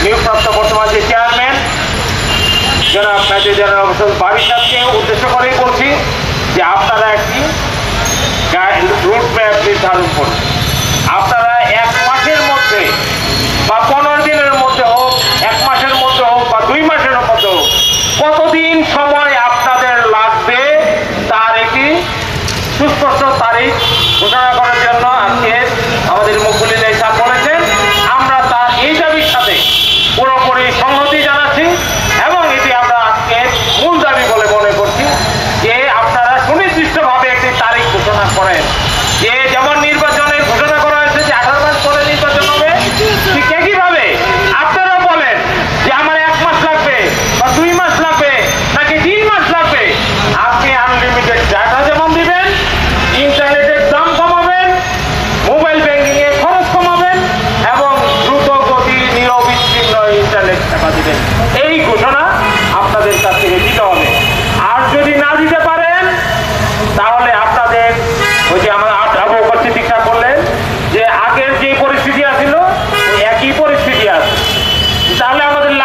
নিয়োগপ্রাপ্ত বর্তমান যে চেয়ারম্যান জনাব মেজর জেনারেল বারিক সাহেবকে উদ্দেশ্য করেই বলছি যে আপনারা একটি রুট ম্যাপ নির্ধারণ করুন। আপনারা 1 মাসের মধ্যে বা 15 দিনের মধ্যে হোক, 1 মাসের মধ্যে হোক বা 2 মাসের মধ্যে হোক, কতদিন সময় আপনাদের লাগবে তার একটি সুস্পষ্ট তারিখ ঘোষণা করার জন্য আজকে আমাদের মুখগুলি সাহেব বলেছেন। আমরা তার এই দাবির সাথে পুরোপুরি সংহতি জানাচ্ছি।